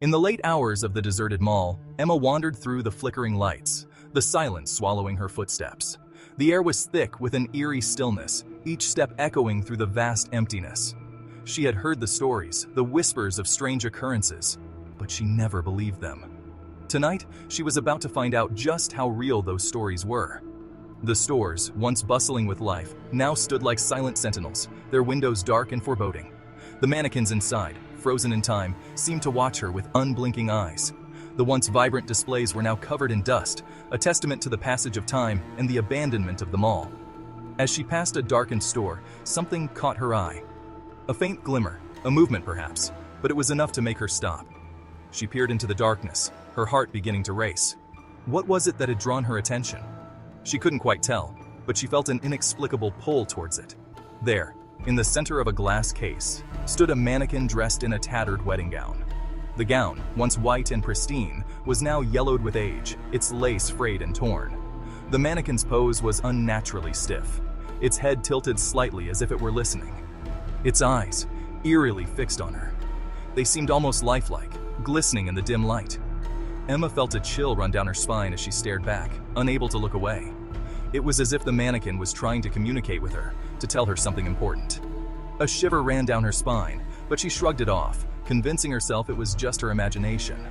In the late hours of the deserted mall, Emma wandered through the flickering lights, the silence swallowing her footsteps. The air was thick with an eerie stillness, each step echoing through the vast emptiness. She had heard the stories, the whispers of strange occurrences, but she never believed them. Tonight, she was about to find out just how real those stories were. The stores, once bustling with life, now stood like silent sentinels, their windows dark and foreboding. The mannequins inside, frozen in time, seemed to watch her with unblinking eyes. The once vibrant displays were now covered in dust, a testament to the passage of time and the abandonment of the mall. As she passed a darkened store, something caught her eye. A faint glimmer, a movement perhaps, but it was enough to make her stop. She peered into the darkness, her heart beginning to race. What was it that had drawn her attention? She couldn't quite tell, but she felt an inexplicable pull towards it. There, in the center of a glass case, stood a mannequin dressed in a tattered wedding gown. The gown, once white and pristine, was now yellowed with age, its lace frayed and torn. The mannequin's pose was unnaturally stiff, its head tilted slightly as if it were listening. Its eyes, eerily fixed on her. They seemed almost lifelike, glistening in the dim light. Emma felt a chill run down her spine as she stared back, unable to look away. It was as if the mannequin was trying to communicate with her, to tell her something important. A shiver ran down her spine, but she shrugged it off, convincing herself it was just her imagination.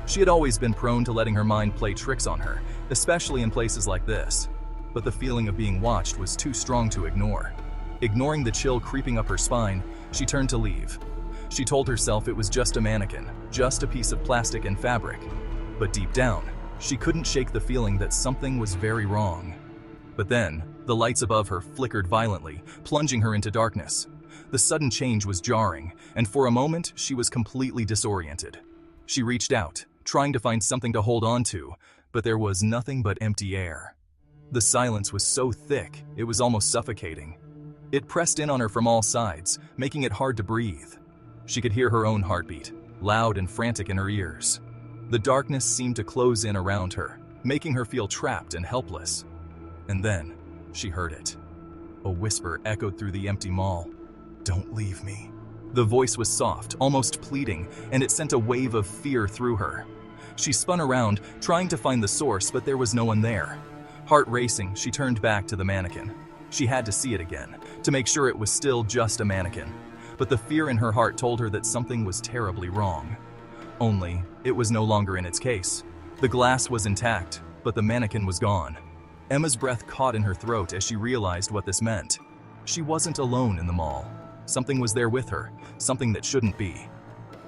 She had always been prone to letting her mind play tricks on her, especially in places like this. But the feeling of being watched was too strong to ignore. Ignoring the chill creeping up her spine, she turned to leave. She told herself it was just a mannequin, just a piece of plastic and fabric. But deep down, she couldn't shake the feeling that something was very wrong. But then, the lights above her flickered violently, plunging her into darkness. The sudden change was jarring, and for a moment, she was completely disoriented. She reached out, trying to find something to hold on to, but there was nothing but empty air. The silence was so thick, it was almost suffocating. It pressed in on her from all sides, making it hard to breathe. She could hear her own heartbeat, loud and frantic in her ears. The darkness seemed to close in around her, making her feel trapped and helpless. And then, she heard it. A whisper echoed through the empty mall. "Don't leave me." The voice was soft, almost pleading, and it sent a wave of fear through her. She spun around, trying to find the source, but there was no one there. Heart racing, she turned back to the mannequin. She had to see it again, to make sure it was still just a mannequin. But the fear in her heart told her that something was terribly wrong. Only, it was no longer in its case. The glass was intact, but the mannequin was gone. Emma's breath caught in her throat as she realized what this meant. She wasn't alone in the mall. Something was there with her, something that shouldn't be.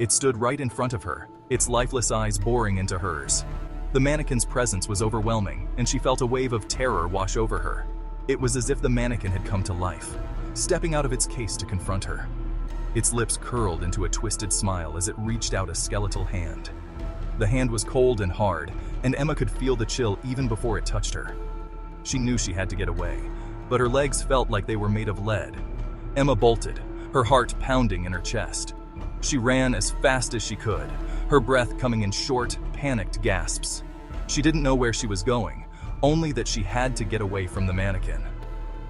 It stood right in front of her, its lifeless eyes boring into hers. The mannequin's presence was overwhelming, and she felt a wave of terror wash over her. It was as if the mannequin had come to life, stepping out of its case to confront her. Its lips curled into a twisted smile as it reached out a skeletal hand. The hand was cold and hard, and Emma could feel the chill even before it touched her. She knew she had to get away, but her legs felt like they were made of lead. Emma bolted, her heart pounding in her chest. She ran as fast as she could, her breath coming in short, panicked gasps. She didn't know where she was going, only that she had to get away from the mannequin.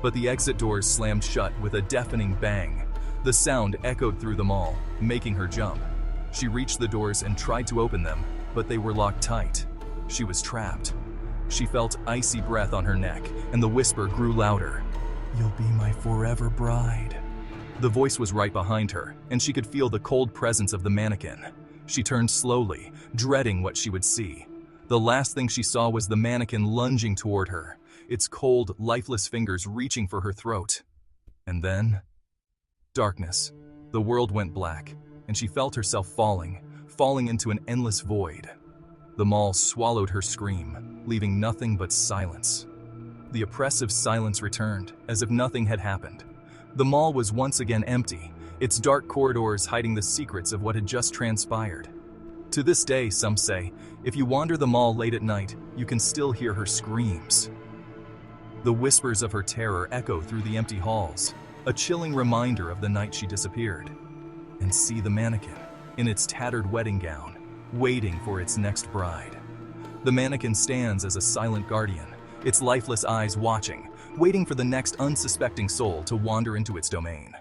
But the exit doors slammed shut with a deafening bang. The sound echoed through the mall, making her jump. She reached the doors and tried to open them, but they were locked tight. She was trapped. She felt icy breath on her neck, and the whisper grew louder. "You'll be my forever bride." The voice was right behind her, and she could feel the cold presence of the mannequin. She turned slowly, dreading what she would see. The last thing she saw was the mannequin lunging toward her, its cold, lifeless fingers reaching for her throat. And then, darkness. The world went black, and she felt herself falling into an endless void. The mall swallowed her scream, leaving nothing but silence. The oppressive silence returned, as if nothing had happened. The mall was once again empty, its dark corridors hiding the secrets of what had just transpired. To this day, some say, if you wander the mall late at night, you can still hear her screams. The whispers of her terror echo through the empty halls, a chilling reminder of the night she disappeared. And see the mannequin, in its tattered wedding gown, waiting for its next bride. The mannequin stands as a silent guardian, its lifeless eyes watching, waiting for the next unsuspecting soul to wander into its domain.